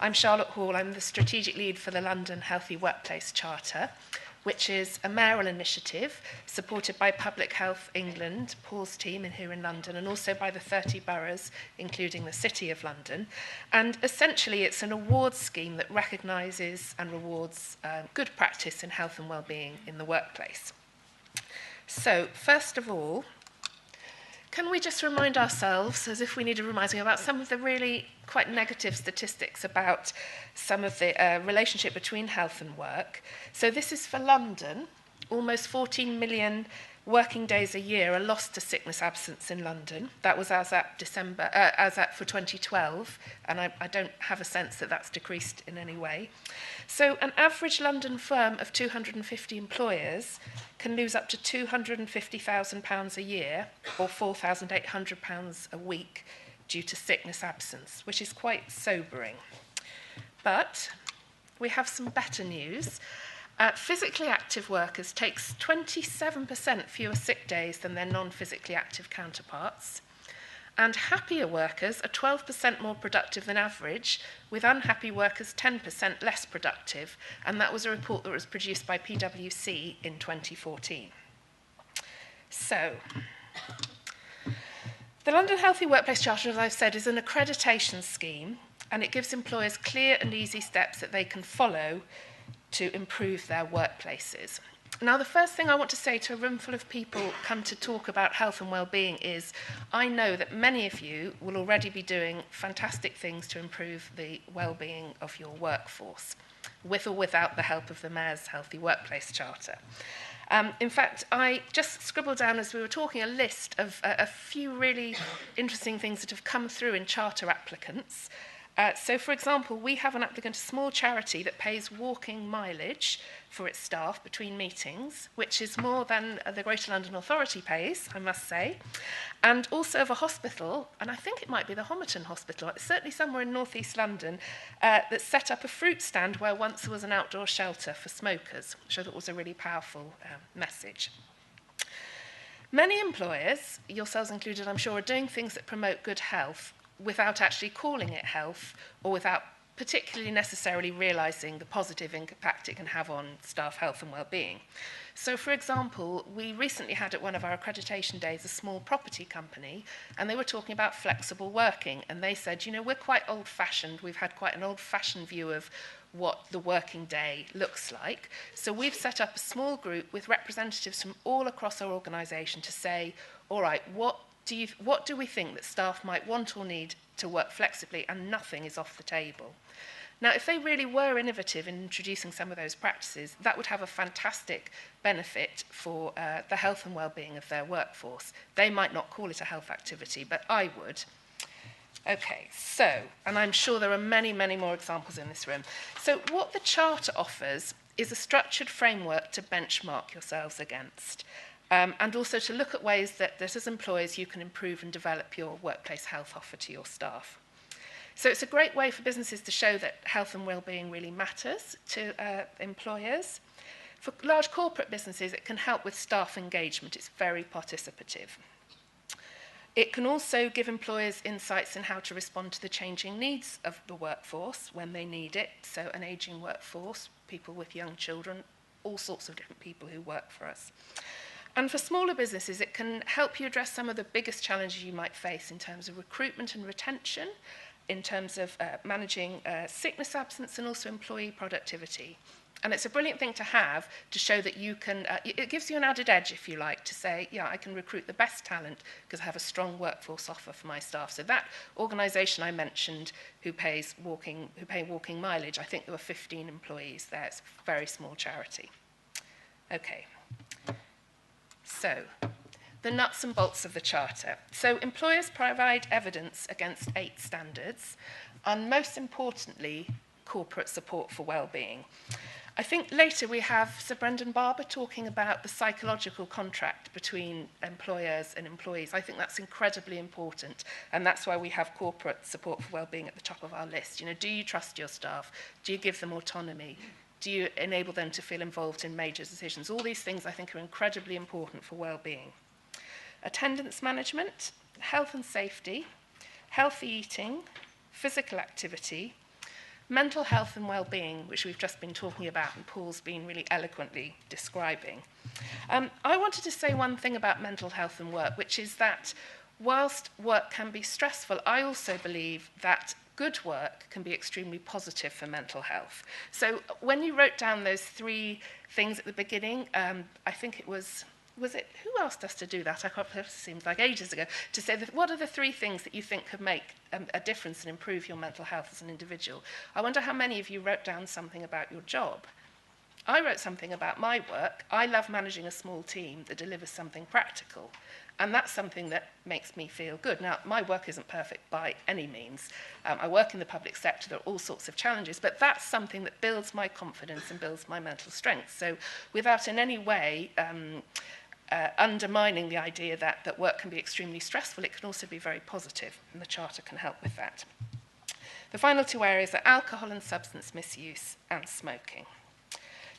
I'm Charlotte Hall. I'm the strategic lead for the London Healthy Workplace Charter, which is a mayoral initiative supported by Public Health England, Paul's team here in London, and also by the 30 boroughs, including the City of London. And essentially, it's an awards scheme that recognises and rewards good practice in health and well-being in the workplace. So, first of all, can we just remind ourselves, as if we need a reminding, about some of the really quite negative statistics about some of the relationship between health and work? So this is for London. Almost 14 million working days a year are lost to sickness absence in London. That was as at for 2012, and I don't have a sense that that's decreased in any way. So an average London firm of 250 employers can lose up to £250,000 a year or £4,800 a week due to sickness absence, which is quite sobering. But we have some better news. Physically active workers take 27% fewer sick days than their non-physically active counterparts. And happier workers are 12% more productive than average, with unhappy workers 10% less productive. And that was a report that was produced by PwC in 2014. So, the London Healthy Workplace Charter, as I've said, is an accreditation scheme, and it gives employers clear and easy steps that they can follow to improve their workplaces. Now, the first thing I want to say to a room full of people come to talk about health and well-being is I know that many of you will already be doing fantastic things to improve the well-being of your workforce, with or without the help of the Mayor's Healthy Workplace Charter. In fact, I just scribbled down as we were talking a list of a few really interesting things that have come through in charter applicants. So, for example, we have an applicant, a small charity, that pays walking mileage for its staff between meetings, which is more than the Greater London Authority pays, I must say, and also of a hospital, and I think it might be the Homerton Hospital, it's certainly somewhere in North East London, that set up a fruit stand where once there was an outdoor shelter for smokers, which I thought was a really powerful message. Many employers, yourselves included, I'm sure, are doing things that promote good health without actually calling it health, or without particularly necessarily realising the positive impact it can have on staff health and well-being. So, for example, we recently had at one of our accreditation days a small property company, and they were talking about flexible working, and they said, you know, we're quite old-fashioned, we've had quite an old-fashioned view of what the working day looks like. So we've set up a small group with representatives from all across our organisation to say, all right, what do we think that staff might want or need to work flexibly, and nothing is off the table? Now, if they really were innovative in introducing some of those practices, that would have a fantastic benefit for the health and well-being of their workforce. They might not call it a health activity, but I would. Okay, so, and I'm sure there are many, many more examples in this room. So what the Charter offers is a structured framework to benchmark yourselves against. And also to look at ways that as employers you can improve and develop your workplace health offer to your staff. So it's a great way for businesses to show that health and well-being really matters to employers. For large corporate businesses, it can help with staff engagement. It's very participative. It can also give employers insights in how to respond to the changing needs of the workforce when they need it. So an ageing workforce, people with young children, all sorts of different people who work for us. And for smaller businesses, it can help you address some of the biggest challenges you might face in terms of recruitment and retention, in terms of managing sickness absence, and also employee productivity. And it's a brilliant thing to have to show that you can, it gives you an added edge, if you like, to say, yeah, I can recruit the best talent because I have a strong workforce offer for my staff. So that organisation I mentioned who pay walking mileage, I think there were 15 employees there. It's a very small charity. Okay. So, the nuts and bolts of the Charter. So, employers provide evidence against 8 standards, and most importantly, corporate support for well-being. I think later we have Sir Brendan Barber talking about the psychological contract between employers and employees. I think that's incredibly important, and that's why we have corporate support for well-being at the top of our list. You know, do you trust your staff? Do you give them autonomy? Do you enable them to feel involved in major decisions? All these things I think are incredibly important for well-being. Attendance management, health and safety, healthy eating, physical activity, mental health and well-being, which we've just been talking about and Paul's been really eloquently describing. I wanted to say one thing about mental health and work, which is that whilst work can be stressful, I also believe that good work can be extremely positive for mental health. So when you wrote down those 3 things at the beginning, I think it was it, who asked us to do that? I can't remember, it seems like ages ago, to say that what are the 3 things that you think could make a difference and improve your mental health as an individual? I wonder how many of you wrote down something about your job. I wrote something about my work. I love managing a small team that delivers something practical. And that's something that makes me feel good. Now, my work isn't perfect by any means. I work in the public sector. There are all sorts of challenges. But that's something that builds my confidence and builds my mental strength. So without in any way undermining the idea that work can be extremely stressful, it can also be very positive. And the Charter can help with that. The final 2 areas are alcohol and substance misuse and smoking.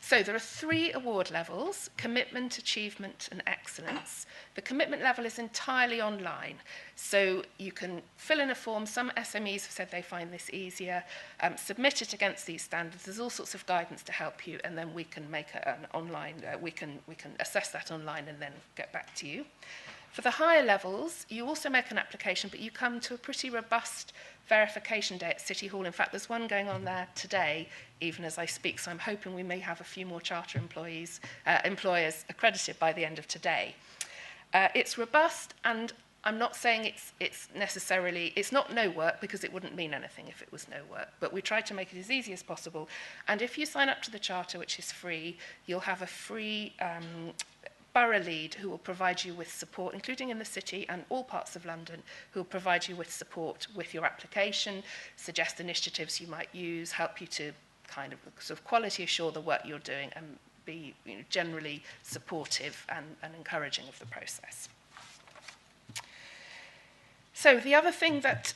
So there are 3 award levels: commitment, achievement, and excellence. The commitment level is entirely online, so you can fill in a form. Some SMEs have said they find this easier. Submit it against these standards. There's all sorts of guidance to help you, and then we can make an online. We can assess that online and then get back to you. For the higher levels, you also make an application, but you come to a pretty robust verification day at City Hall. In fact, there's one going on there today, even as I speak, so I'm hoping we may have a few more Charter employers accredited by the end of today. It's robust, and I'm not saying it's not no work, because it wouldn't mean anything if it was no work, but we try to make it as easy as possible. And if you sign up to the Charter, which is free, you'll have a free borough lead who will provide you with support, including in the city and all parts of London, who will provide you with support with your application, suggest initiatives you might use, help you to kind of sort of quality assure the work you're doing, and be generally supportive and encouraging of the process. So the other thing that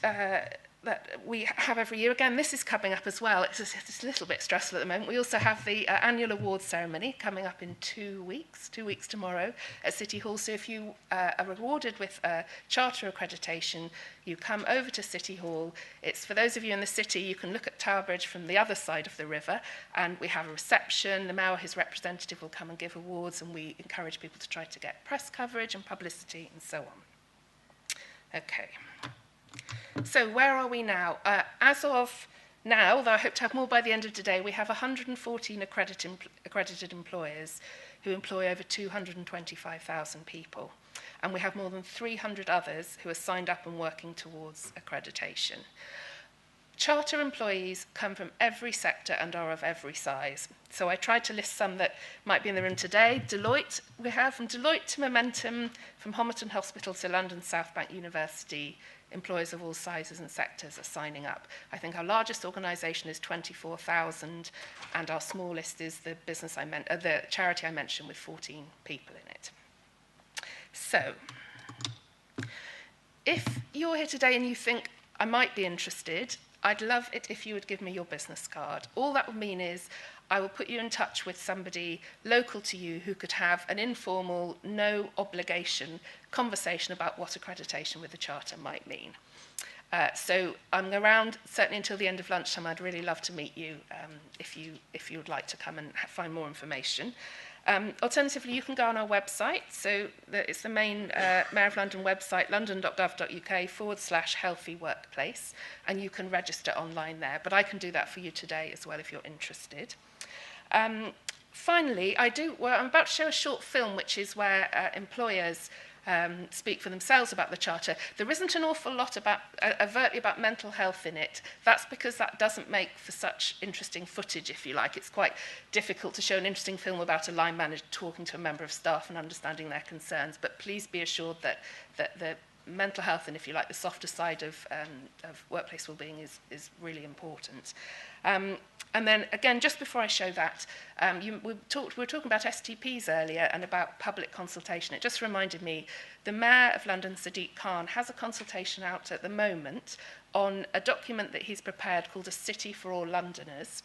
we have every year, again, this is coming up as well. It's a little bit stressful at the moment. We also have the annual awards ceremony coming up in 2 weeks tomorrow at City Hall. So if you are awarded with a Charter accreditation, you come over to City Hall. It's for those of you in the city, you can look at Tower Bridge from the other side of the river, and we have a reception. The Mayor, his representative, will come and give awards, and we encourage people to try to get press coverage and publicity and so on. Okay. So where are we now? As of now, though I hope to have more by the end of today, we have 114 accredited employers who employ over 225,000 people. And we have more than 300 others who are signed up and working towards accreditation. Charter employees come from every sector and are of every size. So I tried to list some that might be in the room today. Deloitte, we have from Deloitte to Momentum, from Homerton Hospital to London South Bank University. Employers of all sizes and sectors are signing up. I think our largest organisation is 24,000, and our smallest is the the charity I mentioned with 14 people in it. So, if you're here today and you think, I might be interested, I'd love it if you would give me your business card. All that would mean is I will put you in touch with somebody local to you who could have an informal, no obligation conversation about what accreditation with the Charter might mean. So I'm around certainly until the end of lunchtime. I'd really love to meet you if you would like to come and find more information. Alternatively, you can go on our website. So it's the main Mayor of London website, london.gov.uk/healthy workplace, and you can register online there. But I can do that for you today as well if you're interested. Finally, I'm about to show a short film, which is where employers speak for themselves about the Charter. There isn't an awful lot overtly about mental health in it. That's because that doesn't make for such interesting footage, if you like. It's quite difficult to show an interesting film about a line manager talking to a member of staff and understanding their concerns. But please be assured that the mental health and, if you like, the softer side of workplace wellbeing is really important. And then, again, just before I show that, we were talking about STPs earlier and about public consultation. It just reminded me, the Mayor of London, Sadiq Khan, has a consultation out at the moment on a document that he's prepared called A City for All Londoners.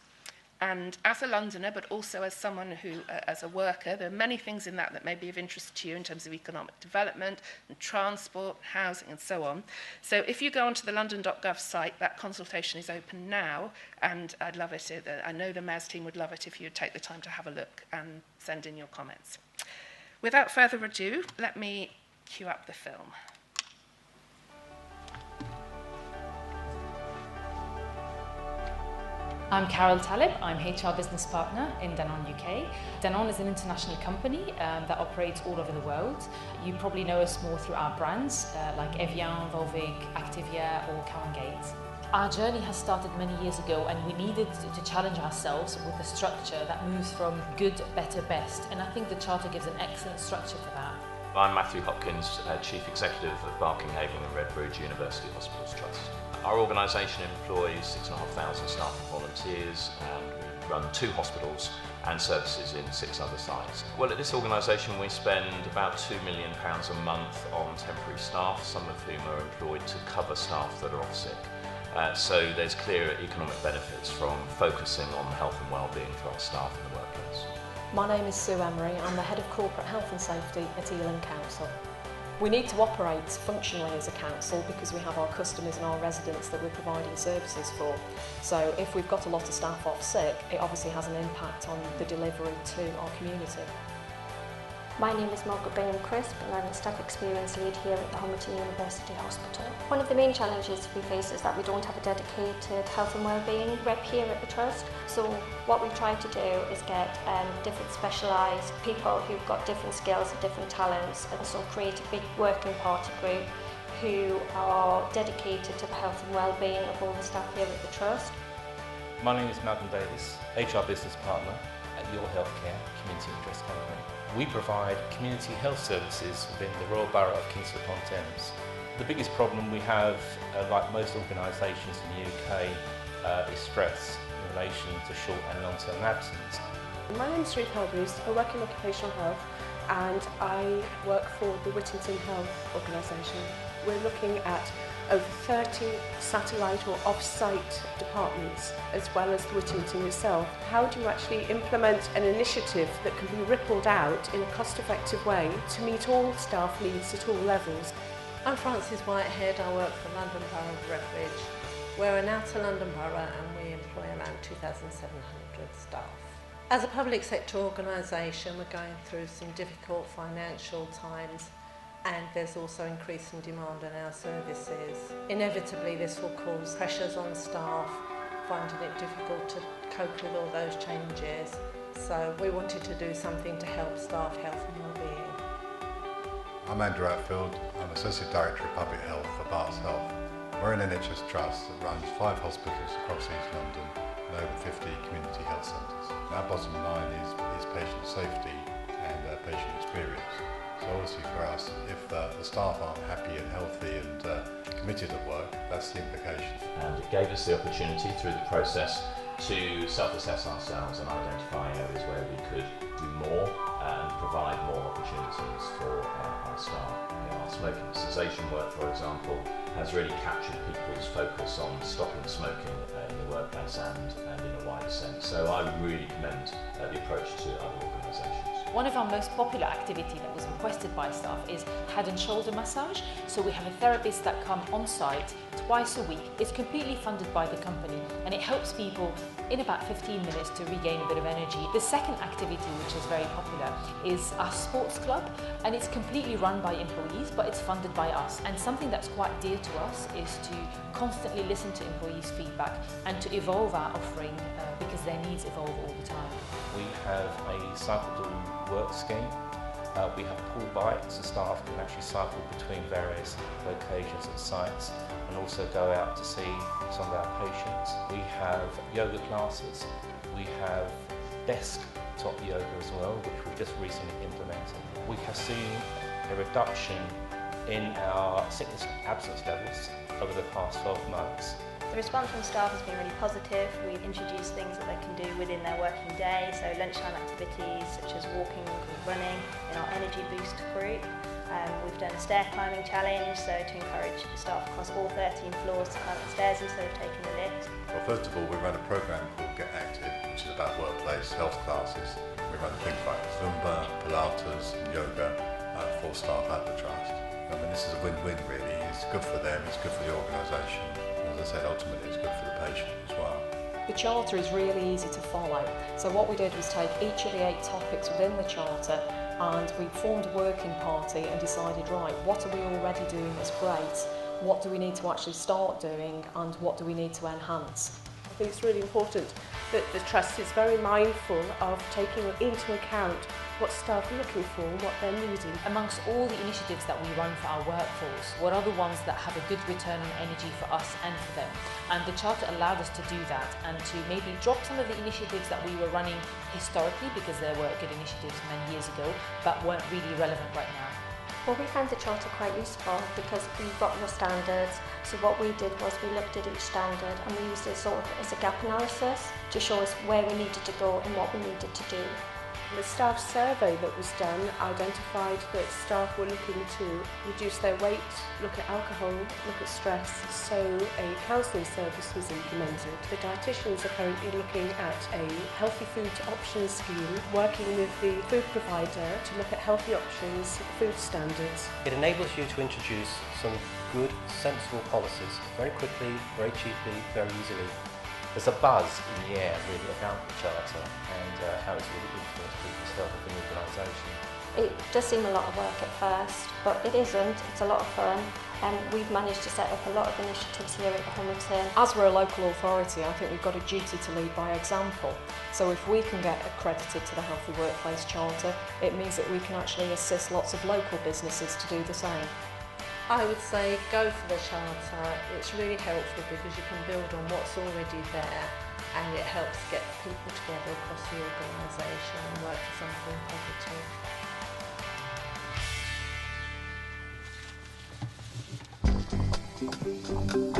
And as a Londoner, but also as someone who, as a worker, there are many things in that may be of interest to you in terms of economic development and transport, housing and so on. So if you go onto the london.gov site, that consultation is open now, and I'd love it. I know the Mayor's team would love it if you'd take the time to have a look and send in your comments. Without further ado, let me cue up the film. I'm Carol Talib, I'm HR Business Partner in Danone UK. Danone is an international company that operates all over the world. You probably know us more through our brands like Evian, Volvic, Activia or Cowangate. Our journey has started many years ago and we needed to challenge ourselves with a structure that moves from good, better, best, and I think the Charter gives an excellent structure for that. I'm Matthew Hopkins, Chief Executive of Barking-Haven and Redbridge University Hospitals Trust. Our organisation employs 6,500 staff and volunteers, and we run 2 hospitals and services in 6 other sites. Well, at this organisation we spend about £2 million a month on temporary staff, some of whom are employed to cover staff that are off sick. So there's clear economic benefits from focusing on health and well-being for our staff in the workplace. My name is Sue Emery. I'm the Head of Corporate Health and Safety at Ealing Council. We need to operate functionally as a council because we have our customers and our residents that we're providing services for. So if we've got a lot of staff off sick, it obviously has an impact on the delivery to our community. My name is Margaret Bingham-Crisp and I'm the Staff Experience Lead here at the Homerton University Hospital. One of the main challenges we face is that we don't have a dedicated health and wellbeing rep here at the Trust. So what we try to do is get different specialised people who've got different skills and different talents, and so create a big working party group who are dedicated to the health and wellbeing of all the staff here at the Trust. My name is Malcolm Davis, HR Business Partner at Your Healthcare Community Interest Company. We provide community health services within the Royal Borough of Kingston-upon-Thames. The biggest problem we have, like most organisations in the UK, is stress in relation to short and long-term absence. My name is Ruth Hargreaves. I work in occupational health and I work for the Whittington Health organisation. We're looking at over 30 satellite or off-site departments, as well as the Whittington itself. How do you actually implement an initiative that can be rippled out in a cost-effective way to meet all staff needs at all levels? I'm Frances Whitehead. I work for London Borough of Redbridge. We're an outer London borough and we employ around 2,700 staff. As a public sector organisation, we're going through some difficult financial times, and there's also increasing demand on our services. Inevitably, this will cause pressures on staff, finding it difficult to cope with all those changes. So we wanted to do something to help staff health and wellbeing. I'm Andrew Atfield. I'm Associate Director of Public Health for Barts Health. We're an NHS trust that runs 5 hospitals across East London and over 50 community health centres. Our bottom line is patient safety and patient experience. So obviously for us, if the staff aren't happy and healthy and committed at work, that's the implication. And it gave us the opportunity through the process to self-assess ourselves and identify areas where we could do more and provide more opportunities for our staff. Our smoking cessation work, for example, has really captured people's focus on stopping smoking in the workplace and in a wider sense. So I really commend the approach to other organisations. One of our most popular activity that was requested by staff is head and shoulder massage. So we have a therapist that come on site twice a week. It's completely funded by the company and it helps people in about 15 minutes to regain a bit of energy. The second activity, which is very popular, is our sports club, and it's completely run by employees but it's funded by us. And something that's quite dear to us is to constantly listen to employees' feedback and to evolve our offering because their needs evolve all the time. We have a cycle to work scheme. We have pool bikes, so staff can actually cycle between various locations and sites and also go out to see some of our patients. We have yoga classes. We have desktop yoga as well, which we've just recently implemented. We have seen a reduction in our sickness absence levels over the past 12 months. The response from staff has been really positive. We've introduced things that they can do within their working day, so lunchtime activities such as walking and running in our Energy Boost group. We've done a stair climbing challenge, so to encourage staff across all 13 floors to climb the stairs instead of taking the lift. Well, first of all, we run a programme called Get Active, which is about workplace health classes. We run things like Zumba, Pilates and yoga for staff at the Trust. I mean, this is a win-win really. It's good for them, it's good for the organisation, and as I said, ultimately it's good for the patient as well. The Charter is really easy to follow. So what we did was take each of the 8 topics within the Charter and we formed a working party and decided, right, what are we already doing that's great? What do we need to actually start doing and what do we need to enhance? I think it's really important that the Trust is very mindful of taking into account what staff are looking for and what they're needing. Amongst all the initiatives that we run for our workforce, what are the ones that have a good return on energy for us and for them? And the Charter allowed us to do that and to maybe drop some of the initiatives that we were running historically because there were good initiatives many years ago but weren't really relevant right now. Well, we found the Charter quite useful because we've got your standards. So what we did was we looked at each standard and we used it sort of as a gap analysis to show us where we needed to go and what we needed to do. The staff survey that was done identified that staff were looking to reduce their weight, look at alcohol, look at stress, so a counselling service was implemented. The dietitians are currently looking at a healthy food options scheme, working with the food provider to look at healthy options, food standards. It enables you to introduce some good, sensible policies very quickly, very cheaply, very easily. There's a buzz in the air really about the Charter and how it's really influenced people's health within the organisation. It does seem a lot of work at first, but it isn't. It's a lot of fun and we've managed to set up a lot of initiatives here at Homerton. As we're a local authority, I think we've got a duty to lead by example. So if we can get accredited to the Healthy Workplace Charter, it means that we can actually assist lots of local businesses to do the same. I would say go for the Charter. It's really helpful because you can build on what's already there and it helps get people together across the organisation and work for something positive.